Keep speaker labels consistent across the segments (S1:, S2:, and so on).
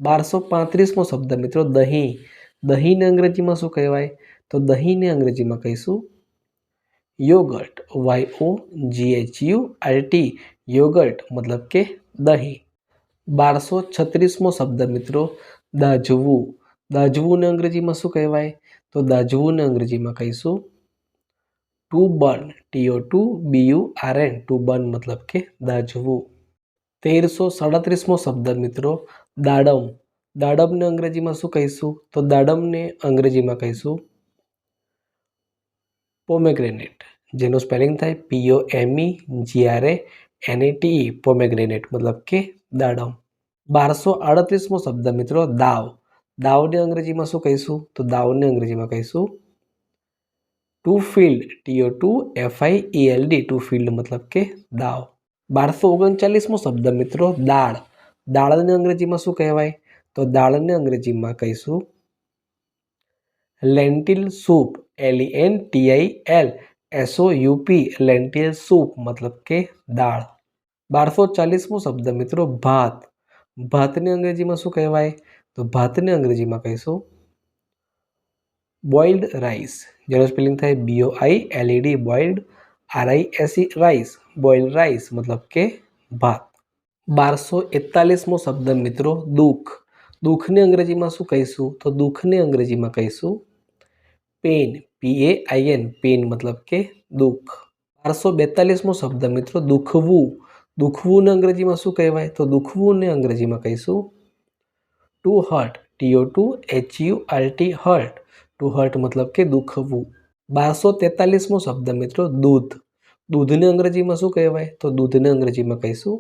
S1: 1235મો શબ્દ મિત્રો દહીં. દહીંને અંગ્રેજીમાં શું કહેવાય? તો દહીંને અંગ્રેજીમાં કહીશું યોગર્ટ. YOGHURT યોગર્ટ મતલબ કે દહીં. 1236મો શબ્દ મિત્રો દાઝવું. દાઝવુંને અંગ્રેજીમાં શું કહેવાય? તો દાઝવુંને અંગ્રેજીમાં કહીશું to burn. TO2BURN to burn મતલબ કે દાઝવું. 1337મો શબ્દ મિત્રો દાડમ. દાડમને અંગ્રેજીમાં શું કહીશું? તો દાડમને અંગ્રેજીમાં કહીશું પોમેગ્રેનેટ, જેનું સ્પેલિંગ થાય POMEGRANATE પોમેગ્રેનેટ મતલબ કે દાડમ. 1238મો શબ્દ મિત્રો દાવ. દાવને અંગ્રેજીમાં શું કહીશું? તો દાવને અંગ્રેજીમાં કહીશું two field. TO2FIELD two field મતલબ કે દાવ. 1239મો શબ્દ મિત્રો દાળ. દાળને અંગ્રેજીમાં શું કહેવાય? તો દાળને અંગ્રેજીમાં કહીશું લેન્ટિલ સૂપ. LENTIL લેન્ટિલ સૂપ મતલબ કે દાળ. 1240મો શબ્દ મિત્રો ભાત. ભાતને અંગ્રેજીમાં શું કહેવાય? તો ભાતને અંગ્રેજીમાં કહીશું બોઇલ્ડ રાઈસ, જેનું સ્પેલિંગ થાય BOILED boiled RICE rice. Boiled rice મતલબ કે ભાત. 1241મો શબ્દ મિત્રો દુઃખ. દુઃખને અંગ્રેજીમાં શું કહીશું? તો દુઃખને અંગ્રેજીમાં કહીશું પેન. PAIN પેન મતલબ કે દુઃખ. 1242મો શબ્દ મિત્રો દુખવું. દુખવુંને અંગ્રેજીમાં શું કહેવાય? તો દુખવુંને અંગ્રેજીમાં કહીશું two hurt. TO2HURT hurt. Two hurt મતલબ કે દુખવું. 1243મો શબ્દ મિત્રો દૂધ. દૂધને અંગ્રેજીમાં શું કહેવાય? તો દૂધને અંગ્રેજીમાં કહીશું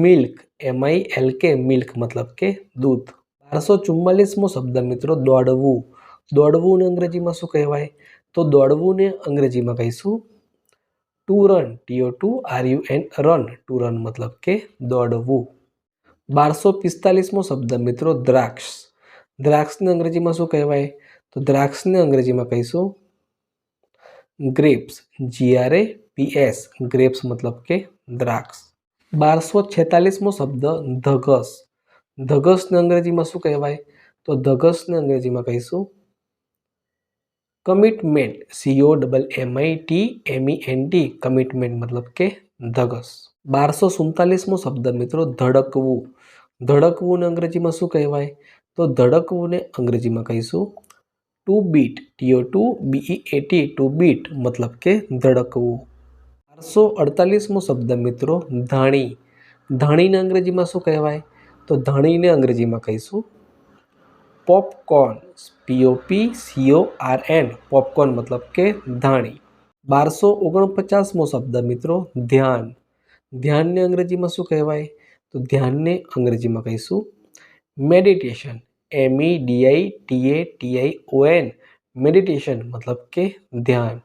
S1: મિલ્ક. MILK મિલ્ક મતલબ કે દૂધ. 1244મો શબ્દ મિત્રો દોડવું. દોડવુંને અંગ્રેજીમાં શું કહેવાય? તો દોડવુંને અંગ્રેજીમાં કહીશું two run. TO2RUN run. Two run મતલબ કે દોડવું. 1245મો શબ્દ મિત્રો દ્રાક્ષ. દ્રાક્ષને અંગ્રેજીમાં શું કહેવાય? તો દ્રાક્ષને અંગ્રેજીમાં કહીશું ગ્રેપ્સ. GRAPS ગ્રેપ્સ મતલબ કે દ્રાક્ષ. 1246મો શબ્દ ધગસ. ધગસને અંગ્રેજીમાં શું કહેવાય? તો ધગસને અંગ્રેજીમાં કહીશું કમિટમેન્ટ. COMMITMENT કમિટમેન્ટ મતલબ કે ધગસ. 1247મો શબ્દ મિત્રો ધડકવું. ધડકવુંને અંગ્રેજીમાં શું કહેવાય? તો ધડકવુંને અંગ્રેજીમાં કહીશું two bit. TO2BEAT two bit મતલબ કે ધડકવું. 1248મો શબ્દ મિત્રો ધાણી. ધાણીને અંગ્રેજીમાં શું કહેવાય? તો ધાણીને અંગ્રેજીમાં કહીશું પોપકોર્ન. POPCORN પોપકોર્ન મતલબ કે ધાણી. 1249મો શબ્દ મિત્રો ધ્યાન. ધ્યાનને અંગ્રેજીમાં શું કહેવાય? તો ધ્યાનને અંગ્રેજીમાં કહીશું મેડિટેશન. MEDITATION મેડિટેશન મતલબ કે ધ્યાન.